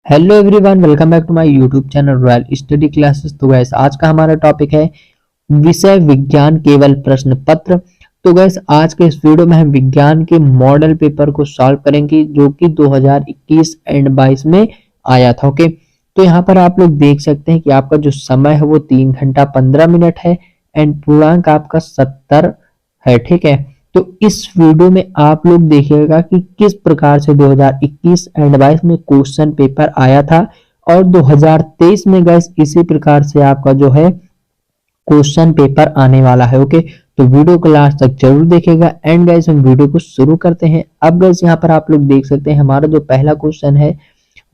Hello everyone, welcome back to my YouTube channel royal study classes. तो guys आज का हमारा टॉपिक है विषय विज्ञान केवल प्रश्न पत्र। तो गैस आज के इस वीडियो में हम विज्ञान के मॉडल पेपर को सॉल्व करेंगे जो कि 2021 एंड 22 में आया था। ओके, तो यहाँ पर आप लोग देख सकते हैं कि आपका जो समय है वो 3 घंटा 15 मिनट है एंड पूर्णांक आपका 70 है। ठीक है, तो इस वीडियो में आप लोग देखिएगा कि किस प्रकार से 2021 एंड 22 में क्वेश्चन पेपर आया था और 2023 में गैस इसी प्रकार से आपका जो है क्वेश्चन पेपर आने वाला है। ओके, तो वीडियो को लास्ट तक जरूर देखिएगा एंड गैस हम वीडियो को शुरू करते हैं। अब गैस यहाँ पर आप लोग देख सकते हैं हमारा जो पहला क्वेश्चन है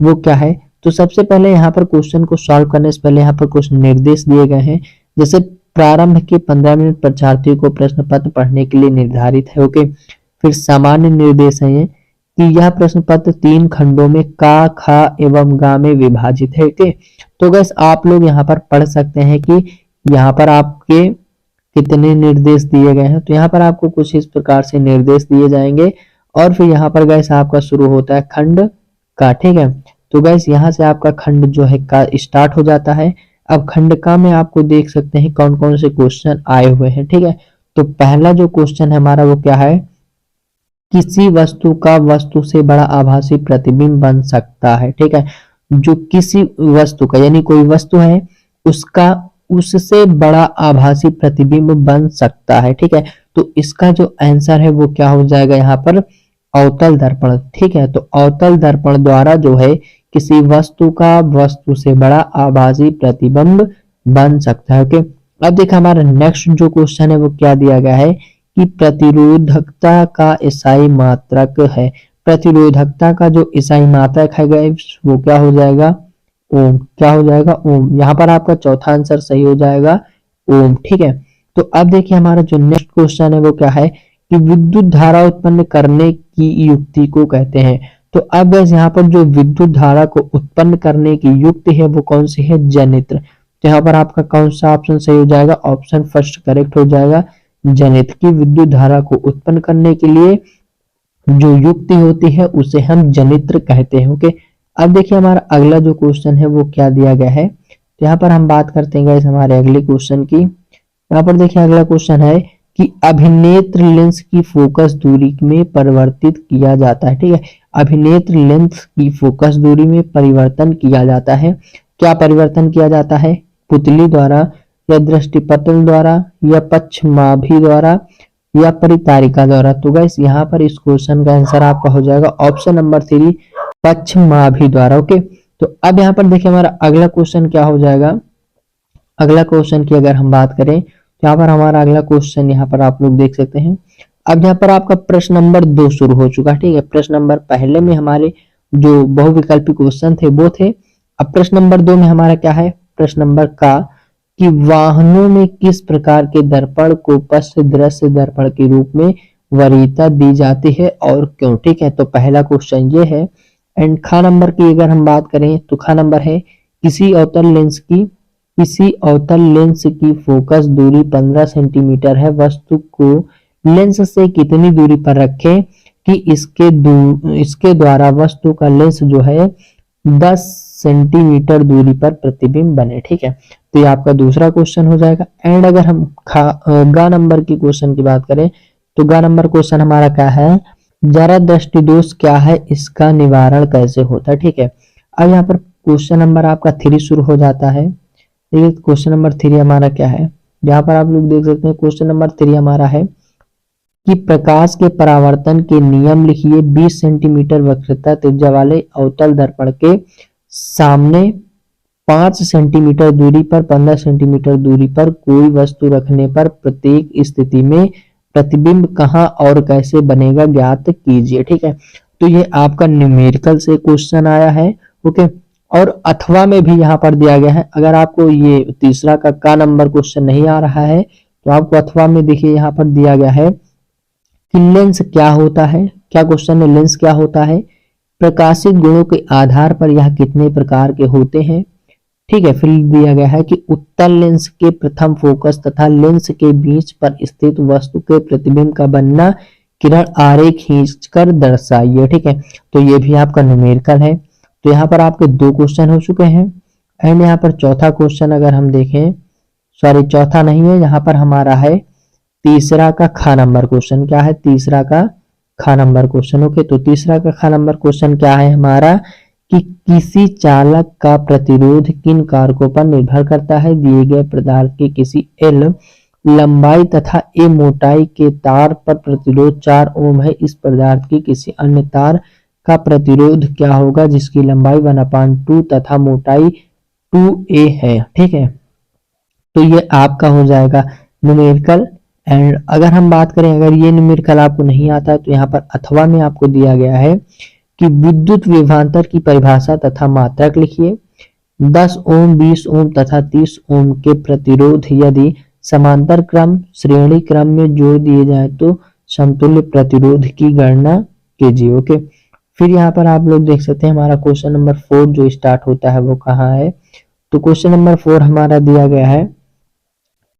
वो क्या है। तो सबसे पहले यहाँ पर क्वेश्चन को सॉल्व करने से पहले यहाँ पर कुछ निर्देश दिए गए हैं। जैसे प्रारंभ के 15 मिनट परीक्षार्थियों को प्रश्न पत्र पढ़ने के लिए निर्धारित है। ओके, फिर सामान्य निर्देश है कि यह प्रश्न पत्र 3 खंडों में का, खा एवं गा में विभाजित है। ओके, तो गैस आप लोग यहाँ पर पढ़ सकते हैं कि यहाँ पर आपके कितने निर्देश दिए गए हैं। तो यहाँ पर आपको कुछ इस प्रकार से निर्देश दिए जाएंगे और फिर यहाँ पर गैस आपका शुरू होता है खंड का। ठीक है, तो गैस यहाँ से आपका खंड जो है का स्टार्ट हो जाता है। अब खंड का में आपको देख सकते हैं कौन कौन से क्वेश्चन आए हुए हैं। ठीक है, तो पहला जो क्वेश्चन है हमारा वो क्या है, किसी वस्तु का वस्तु से बड़ा आभासी प्रतिबिंब बन सकता है। ठीक है, जो किसी वस्तु का यानी कोई वस्तु है उसका उससे बड़ा आभासी प्रतिबिंब बन सकता है। ठीक है, तो इसका जो आंसर है वो क्या हो जाएगा यहाँ पर, अवतल दर्पण। ठीक है, तो अवतल दर्पण द्वारा जो है किसी वस्तु का वस्तु से बड़ा आभासी प्रतिबिंब बन सकता है। ओके, अब देखिए हमारा नेक्स्ट जो क्वेश्चन है वो क्या दिया गया है कि प्रतिरोधकता का इसाई मात्रक है। प्रतिरोधकता का जो इसाई मात्रक है वो क्या हो जाएगा, ओम। क्या हो जाएगा, ओम। यहाँ पर आपका चौथा आंसर सही हो जाएगा, ओम। ठीक है, तो अब देखिए हमारा जो नेक्स्ट क्वेश्चन है वो क्या है कि विद्युत धारा उत्पन्न करने की युक्ति को कहते हैं। तो अब बस यहाँ पर जो विद्युत धारा को उत्पन्न करने की युक्ति है वो कौन सी है, जनित्र। तो यहाँ पर आपका कौन सा ऑप्शन सही हो जाएगा, ऑप्शन फर्स्ट करेक्ट हो जाएगा, जनित्र की विद्युत धारा को उत्पन्न करने के लिए जो युक्ति होती है उसे हम जनित्र कहते हैं। ओके, अब देखिए हमारा अगला जो क्वेश्चन है वो क्या दिया गया है। तो यहाँ पर हम बात करते हैं गाइस हमारे अगले क्वेश्चन की। यहाँ पर देखिए अगला क्वेश्चन है कि अभिनेत्र लेंस की फोकस दूरी में परिवर्तित किया जाता है। ठीक है, अभिनेत्र लेंस की फोकस दूरी में परिवर्तन किया जाता है। क्या परिवर्तन किया जाता है, पुतली द्वारा या दृष्टिपटल द्वारा या पक्षमाभि द्वारा या परितारिका द्वारा। तो गाइस यहाँ पर इस क्वेश्चन का आंसर आपका हो जाएगा ऑप्शन नंबर 3, पक्षमाभि द्वारा। ओके, तो अब यहाँ पर देखिए हमारा अगला क्वेश्चन क्या हो जाएगा। अगला क्वेश्चन की अगर हम बात करें तो यहाँ पर हमारा अगला क्वेश्चन यहाँ पर आप लोग देख सकते हैं। अब यहाँ पर आपका प्रश्न नंबर 2 शुरू हो चुका है। ठीक है, प्रश्न नंबर पहले में हमारे जो बहुविकल्पी क्वेश्चन थे वो थे। अब प्रश्न नंबर 2 में हमारा क्या है, प्रश्न नंबर का कि वाहनों में किस प्रकार के दर्पण को पश्च दृश्य दर्पण के रूप में वरीयता दी जाती है और क्यों। ठीक है, तो पहला क्वेश्चन ये है। एंड खा नंबर की अगर हम बात करें तो खा नंबर है किसी अवतल लेंस की फोकस दूरी 15 सेंटीमीटर है, वस्तु को लेंस से कितनी दूरी पर रखें कि इसके द्वारा वस्तु का लेंस जो है 10 सेंटीमीटर दूरी पर प्रतिबिंब बने। ठीक है, तो ये आपका दूसरा क्वेश्चन हो जाएगा। एंड अगर हम गा नंबर की क्वेश्चन की बात करें तो गा नंबर क्वेश्चन हमारा क्या है, जरा दृष्टि दोष क्या है, इसका निवारण कैसे होता है। ठीक है, अब यहाँ पर क्वेश्चन नंबर आपका 3 शुरू हो जाता है। देखिए क्वेश्चन नंबर 3 हमारा क्या है, यहाँ पर आप लोग देख सकते हैं क्वेश्चन नंबर 3 हमारा है कि प्रकाश के परावर्तन के नियम लिखिए। 20 सेंटीमीटर वक्रता त्रिज्या वाले अवतल दर्पण के सामने 5 सेंटीमीटर दूरी पर 15 सेंटीमीटर दूरी पर कोई वस्तु रखने पर प्रत्येक स्थिति में प्रतिबिंब कहाँ और कैसे बनेगा ज्ञात कीजिए। ठीक है, तो ये आपका न्यूमेरिकल से क्वेश्चन आया है। ओके, और अथवा में भी यहाँ पर दिया गया है। अगर आपको ये तीसरा का नंबर क्वेश्चन नहीं आ रहा है तो आपको अथवा में देखिए यहाँ पर दिया गया है कि लेंस क्या होता है। क्या क्वेश्चन है, लेंस क्या होता है, प्रकाशित गुणों के आधार पर यह कितने प्रकार के होते हैं। ठीक है, फिर दिया गया है कि उत्तल लेंस के प्रथम फोकस तथा लेंस के बीच पर स्थित वस्तु के प्रतिबिंब का बनना किरण आरेख खींचकर दर्शाइए। ठीक है, तो ये भी आपका न्यूमेरिकल है। तो यहाँ पर आपके 2 क्वेश्चन हो चुके हैं। एंड यहाँ पर चौथा क्वेश्चन अगर हम देखें, सॉरी चौथा नहीं है, यहाँ पर हमारा है तीसरा का ख नंबर क्वेश्चन। क्या है? तीसरा का ख नंबर क्वेश्चन। ओके, तो तीसरा का ख नंबर क्वेश्चन क्या है हमारा कि किसी चालक का प्रतिरोध किन कारकों पर निर्भर करता है? दिए गए पदार्थ के किसी एल लंबाई तथा ए मोटाई के तार पर प्रतिरोध 4 ओम है। इस पदार्थ की किसी अन्य तार का प्रतिरोध क्या होगा जिसकी लंबाई 1/2 तथा मोटाई 2a है। ठीक है, तो ये आपका हो जाएगा न्यूमेरिकल। एंड अगर हम बात करें, अगर ये न्यूमेरिकल आपको नहीं आता है तो यहाँ पर अथवा में आपको दिया गया है कि विद्युत विभवांतर की परिभाषा तथा मात्रक लिखिए। 10 ओम, 20 ओम तथा 30 ओम के प्रतिरोध यदि समांतर क्रम श्रेणी क्रम में जोड़ दिए जाए तो समतुल्य प्रतिरोध की गणना कीजिए। ओके, फिर यहाँ पर आप लोग देख सकते हैं हमारा क्वेश्चन नंबर 4 जो स्टार्ट होता है वो कहाँ है? तो क्वेश्चन नंबर 4 हमारा दिया गया है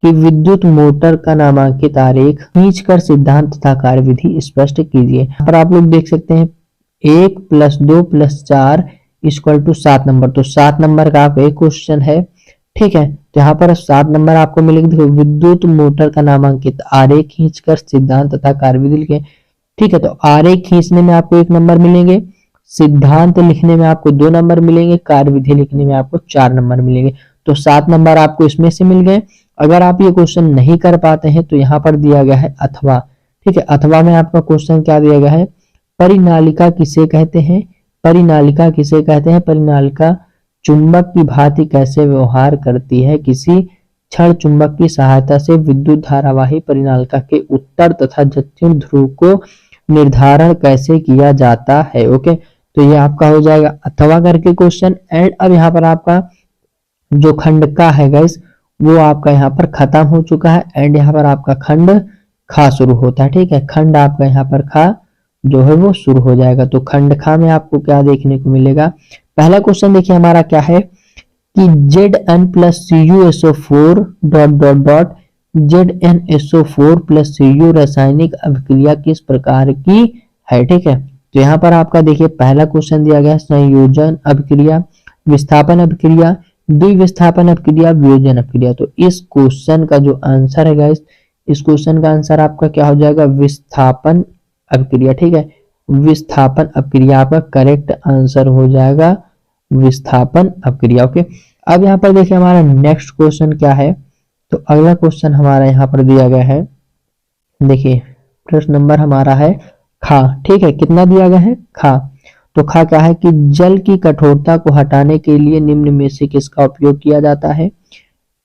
कि विद्युत मोटर का नामांकित आरेख खींचकर सिद्धांत तथा कार्यविधि स्पष्ट कीजिए। यहाँ पर आप लोग देख सकते हैं 1 + 2 + 4 = 7 नंबर। तो 7 नंबर का आपका एक क्वेश्चन है। ठीक है, तो यहाँ पर 7 नंबर आपको मिलेंगे। देखो, विद्युत मोटर का नामांकित आरेख खींचकर सिद्धांत तथा कार्यविधि लिखे। ठीक है, तो आरेख खींचने में आपको 1 नंबर मिलेंगे, सिद्धांत लिखने में आपको 2 नंबर मिलेंगे, कार्यविधि लिखने में आपको 4 नंबर मिलेंगे। तो 7 नंबर आपको इसमें से मिल गए। अगर आप ये क्वेश्चन नहीं कर पाते हैं तो यहाँ पर दिया गया है अथवा। ठीक है, अथवा में आपका क्वेश्चन क्या दिया गया है? परिनालिका किसे कहते हैं? परिनालिका किसे कहते हैं? परिनालिका चुंबक की भांति कैसे व्यवहार करती है? किसी क्षण चुंबक की सहायता से विद्युत धारावाही परिनालिका के उत्तर तथा दक्षिण ध्रुव को निर्धारण कैसे किया जाता है? ओके, तो ये आपका हो जाएगा अथवा करके क्वेश्चन। एंड अब यहाँ पर आपका जो खंड का है गाइस वो आपका यहाँ पर खत्म हो चुका है। एंड यहाँ पर आपका खंड खा शुरू होता है। ठीक है, खंड आपका यहाँ पर खा जो है वो शुरू हो जाएगा। तो खंड खा में आपको क्या देखने को मिलेगा? पहला क्वेश्चन देखिए हमारा क्या है कि Zn + CuSO4 ... ZnSO4 + Cu रासायनिक अभिक्रिया किस प्रकार की है? ठीक है, तो यहाँ पर आपका देखिए पहला क्वेश्चन दिया गया संयोजन अभिक्रिया, विस्थापन अभिक्रिया, द्विविस्थापन अभिक्रिया, वियोजन अभिक्रिया। तो इस क्वेश्चन का जो आंसर है गाइस, इस क्वेश्चन का आंसर आपका क्या हो जाएगा? विस्थापन अभिक्रिया। ठीक है, विस्थापन अभिक्रिया आपका करेक्ट आंसर हो जाएगा, विस्थापन अभिक्रिया। ओके, अब यहाँ पर देखिए हमारा नेक्स्ट क्वेश्चन क्या है? तो अगला क्वेश्चन हमारा यहाँ पर दिया गया है, देखिए प्रश्न नंबर हमारा है खा। ठीक है, कितना दिया गया है? खा। तो खा क्या है कि जल की कठोरता को हटाने के लिए निम्न में से किसका उपयोग किया जाता है?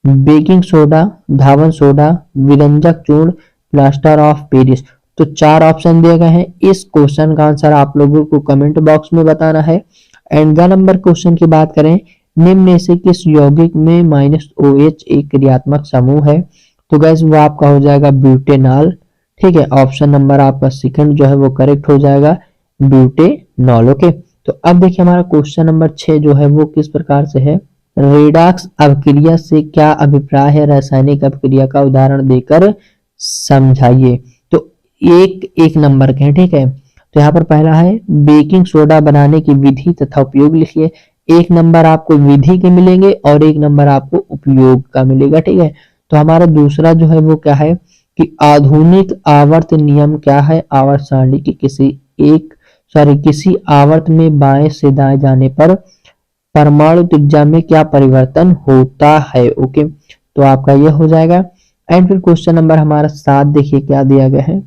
बेकिंग सोडा, धावन सोडा, विरंजक चूर्ण, प्लास्टर ऑफ पेरिस। तो 4 ऑप्शन दिए गए हैं। इस क्वेश्चन का आंसर आप लोगों को कमेंट बॉक्स में बताना है। एंड ग नंबर क्वेश्चन की बात करें, निम्न में से किस यौगिक में -OH एक क्रियात्मक समूह है? तो गैस वो आपका हो जाएगा ब्यूटेनॉल। ठीक है, ऑप्शन नंबर आपका सेकंड जो है वो करेक्ट हो जाएगा, ब्यूटेनॉल। ओके, तो अब देखिए हमारा क्वेश्चन नंबर 6 जो है वो किस प्रकार से है? रेडॉक्स अभिक्रिया से क्या अभिप्राय है? रासायनिक अभिक्रिया का उदाहरण देकर समझाइए। तो एक नंबर के हैं। ठीक है, तो यहाँ पर पहला है बेकिंग सोडा बनाने की विधि तथा उपयोग लिखिए। 1 नंबर आपको विधि के मिलेंगे और 1 नंबर आपको उपयोग का मिलेगा। ठीक है, तो हमारा दूसरा जो है वो क्या है कि आधुनिक आवर्त नियम क्या है? आवर्त सारणी की किसी आवर्त में बाएं से दाएं जाने पर परमाणु त्रिज्या में क्या परिवर्तन होता है? ओके, तो आपका यह हो जाएगा। एंड फिर क्वेश्चन नंबर हमारा 7 देखिए क्या दिया गया है।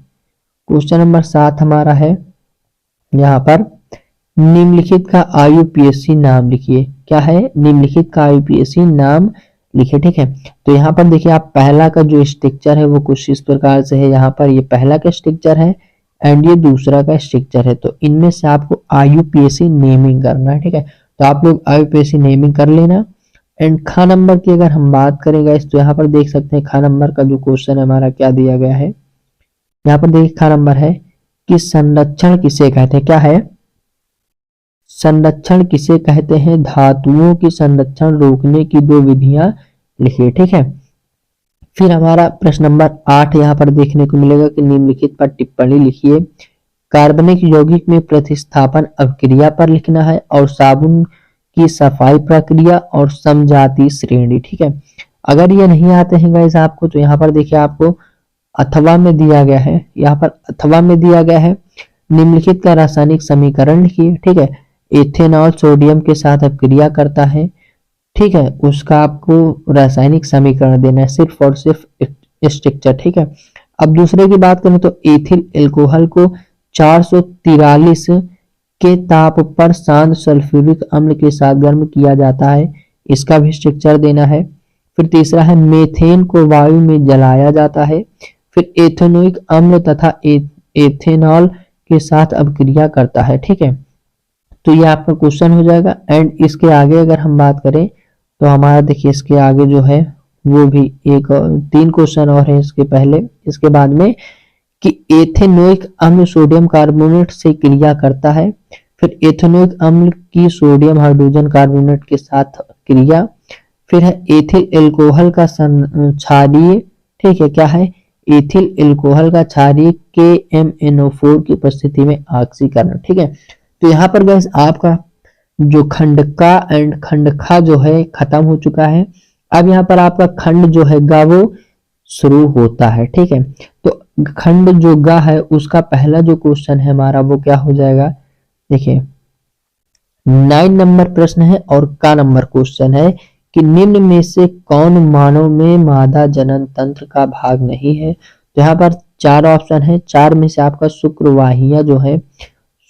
क्वेश्चन नंबर 7 हमारा है यहाँ पर निम्नलिखित का IUPAC नाम लिखिए। क्या है? निम्नलिखित का IUPAC नाम लिखिए। ठीक है, तो यहाँ पर देखिए आप पहला का जो स्ट्रक्चर है वो कुछ इस प्रकार से है। यहाँ पर ये पहला का स्ट्रक्चर है एंड ये दूसरा का स्ट्रक्चर है। तो इनमें से आपको IUPAC नेमिंग करना है। ठीक है, तो आप लोग IUPAC नेमिंग कर लेना। एंड खा नंबर की अगर हम बात करेंगे तो यहाँ पर देख सकते हैं खा नंबर का जो क्वेश्चन है हमारा क्या दिया गया है। यहाँ पर देखिए खा नंबर है कि संरक्षण किसे कहते हैं? क्या है? संरक्षण किसे कहते हैं? धातुओं की संरक्षण रोकने की 2 विधियां लिखिए। ठीक है, फिर हमारा प्रश्न नंबर 8 यहाँ पर देखने को मिलेगा कि निम्नलिखित पर टिप्पणी लिखिए। कार्बनिक यौगिक में प्रतिस्थापन अभिक्रिया पर लिखना है, और साबुन की सफाई प्रक्रिया और समजातीय श्रेणी। ठीक है, अगर ये नहीं आते हैं गाइस आपको, तो यहाँ पर देखिए आपको अथवा में दिया गया है, यहाँ पर अथवा में दिया गया है निम्नलिखित का रासायनिक समीकरण लिखिए। ठीक है, एथेनॉल सोडियम के साथ अभिक्रिया करता है। ठीक है, उसका आपको रासायनिक समीकरण देना है, सिर्फ और सिर्फ स्ट्रक्चर। ठीक है, अब दूसरे की बात करें तो एथिल एल्कोहल को 443 के ताप पर शांत सल्फ्यूरिक अम्ल के साथ गर्म किया जाता है, इसका भी स्ट्रक्चर देना है। फिर तीसरा है मेथेन को वायु में जलाया जाता है। फिर एथेनोइक अम्ल तथा एथेनॉल के साथ अभिक्रिया करता है। ठीक है, तो ये आपका क्वेश्चन हो जाएगा। एंड इसके आगे अगर हम बात करें तो हमारा देखिए इसके आगे जो है वो भी एक 3 क्वेश्चन और है इसके पहले, इसके बाद में कि एथेनोइक अम्ल सोडियम कार्बोनेट से क्रिया करता है। फिर एथेनोइक अम्ल की सोडियम हाइड्रोजन कार्बोनेट के साथ क्रिया। फिर है एथिल एल्कोहल का क्षारीय, ठीक है क्या है, एथिल एल्कोहल का क्षारीय KMnO4 की उपस्थिति में ऑक्सीकरण। ठीक है, तो यहाँ पर गैस आपका जो खंड का एंड खंड खा जो है खत्म हो चुका है। अब यहाँ पर आपका खंड जो है गा वो शुरू होता है। ठीक है, तो खंड जो गा है उसका पहला जो क्वेश्चन है हमारा वो क्या हो जाएगा, देखिए 9 नंबर प्रश्न है और का नंबर क्वेश्चन है कि निम्न में से कौन मानव में मादा जनन तंत्र का भाग नहीं है। तो यहाँ पर 4 ऑप्शन है, 4 में से आपका शुक्रवाहिया जो है,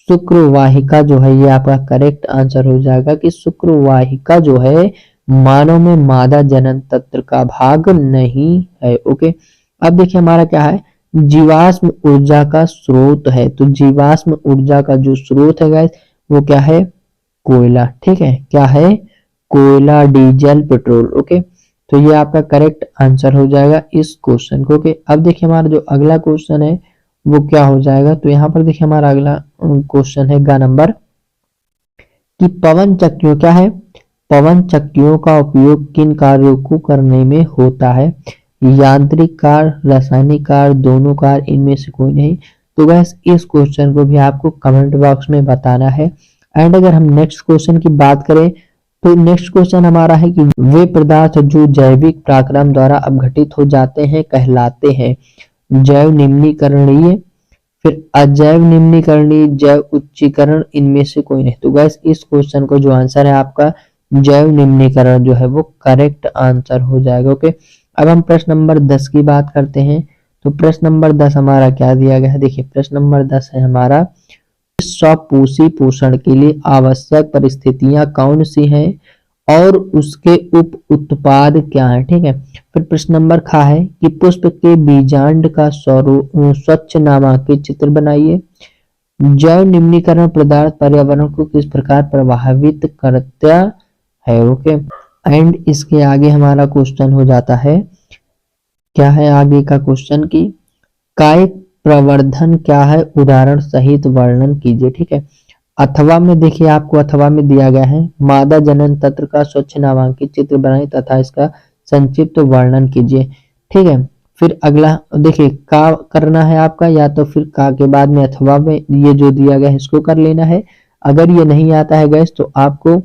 शुक्रवाहिका जो है ये आपका करेक्ट आंसर हो जाएगा कि शुक्रवाहिका जो है मानव में मादा जनन तंत्र का भाग नहीं है। ओके, अब देखिए हमारा क्या है, जीवाश्म ऊर्जा का स्रोत है। तो जीवाश्म ऊर्जा का जो स्रोत है गाइस वो क्या है, कोयला। ठीक है, क्या है, कोयला, डीजल, पेट्रोल। ओके, तो ये आपका करेक्ट आंसर हो जाएगा इस क्वेश्चन को। ओके, अब देखिए हमारा जो अगला क्वेश्चन है वो क्या हो जाएगा, तो यहाँ पर देखिए हमारा अगला क्वेश्चन है गा नंबर कि पवन चक्कियों क्या है, पवन चक्कियों का उपयोग किन कार्यों को करने में होता है, यांत्रिक कार्य, रासायनिक कार्य, दोनों कार्य, इनमें से कोई नहीं। तो गैस इस क्वेश्चन को भी आपको कमेंट बॉक्स में बताना है। एंड अगर हम नेक्स्ट क्वेश्चन की बात करें तो नेक्स्ट क्वेश्चन हमारा है कि वे पदार्थ जो जैविक पराक्रम द्वारा अपघटित हो जाते हैं कहलाते हैं जैव निम्नीकरणीय, फिर अजैव निम्नीकरणीय, जैव उच्चीकरण, इनमें से कोई नहीं। तो गैस इस क्वेश्चन को जो आंसर है आपका जैव निम्नीकरण जो है वो करेक्ट आंसर हो जाएगा। ओके, अब हम प्रश्न नंबर 10 की बात करते हैं। तो प्रश्न नंबर 10 हमारा क्या दिया गया है, देखिए प्रश्न नंबर 10 है हमारा स्वपोषी पोषण के लिए आवश्यक परिस्थितियां कौन सी हैं और उसके उप उत्पाद क्या हैं। ठीक है, फिर प्रश्न नंबर खा है कि पुष्प के बीजांड का स्वच्छ नामांकित चित्र बनाइए। जैव निम्नीकरण पदार्थ पर्यावरण को किस प्रकार प्रभावित करता है। ओके, एंड इसके आगे हमारा क्वेश्चन हो जाता है, क्या है आगे का क्वेश्चन की कायिक प्रवर्धन क्या है, उदाहरण सहित वर्णन कीजिए। ठीक है, अथवा में देखिए आपको अथवा में दिया गया है मादा जनन तंत्र का स्वच्छ नामांकित चित्र बनाए तथा इसका संक्षिप्त वर्णन कीजिए। ठीक है, फिर अगला देखिए का करना है आपका, या तो फिर का के बाद में अथवा में ये जो दिया गया है इसको कर लेना है। अगर ये नहीं आता है गैस तो आपको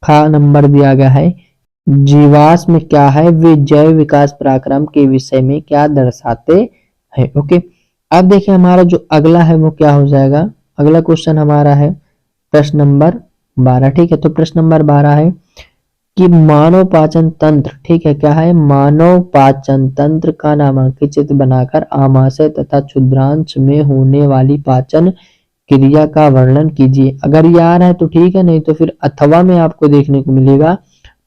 खा नंबर दिया गया है जीवाश्म क्या है, वे जैव विकास पराक्रम के विषय में क्या दर्शाते हैं। ओके, अब देखिए हमारा जो अगला है वो क्या हो जाएगा, अगला क्वेश्चन हमारा है प्रश्न नंबर 12। ठीक है, तो प्रश्न नंबर 12 है कि मानव पाचन तंत्र, ठीक है क्या है, मानव पाचन तंत्र का नामांकित चित्र बनाकर आमाशय तथा क्षुद्रांश में होने वाली पाचन क्रिया का वर्णन कीजिए। अगर ये आ रहा है तो ठीक है, नहीं तो फिर अथवा में आपको देखने को मिलेगा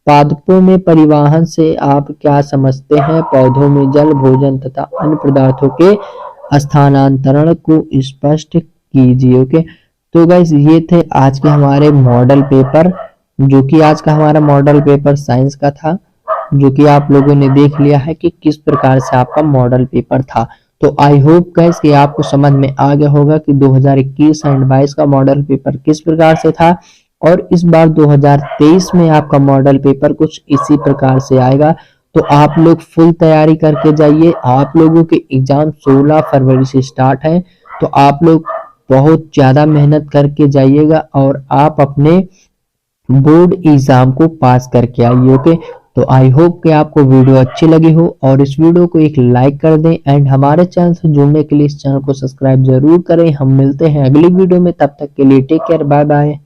पादपों में परिवहन से आप क्या समझते हैं, पौधों में जल, भोजन तथा अन्य पदार्थों के स्थानांतरण को स्पष्ट कीजिए। ओके, तो गाइस ये थे आज के हमारे मॉडल पेपर, जो कि आज का हमारा मॉडल पेपर साइंस का था, जो कि आप लोगों ने देख लिया है कि किस प्रकार से आपका मॉडल पेपर था। तो आई होप गाइस कि आपको समझ में आ गया होगा कि 2021 एंड 22 का मॉडल पेपर किस प्रकार से था, और इस बार 2023 में आपका मॉडल पेपर कुछ इसी प्रकार से आएगा। तो आप लोग फुल तैयारी करके जाइए, आप लोगों के एग्जाम 16 फरवरी से स्टार्ट है, तो आप लोग बहुत ज़्यादा मेहनत करके जाइएगा और आप अपने बोर्ड एग्जाम को पास करके आइए। ओके, तो आई होप कि आपको वीडियो अच्छी लगी हो और इस वीडियो को एक लाइक कर दें एंड हमारे चैनल से जुड़ने के लिए इस चैनल को सब्सक्राइब जरूर करें। हम मिलते हैं अगली वीडियो में, तब तक के लिए टेक केयर, बाय बाय।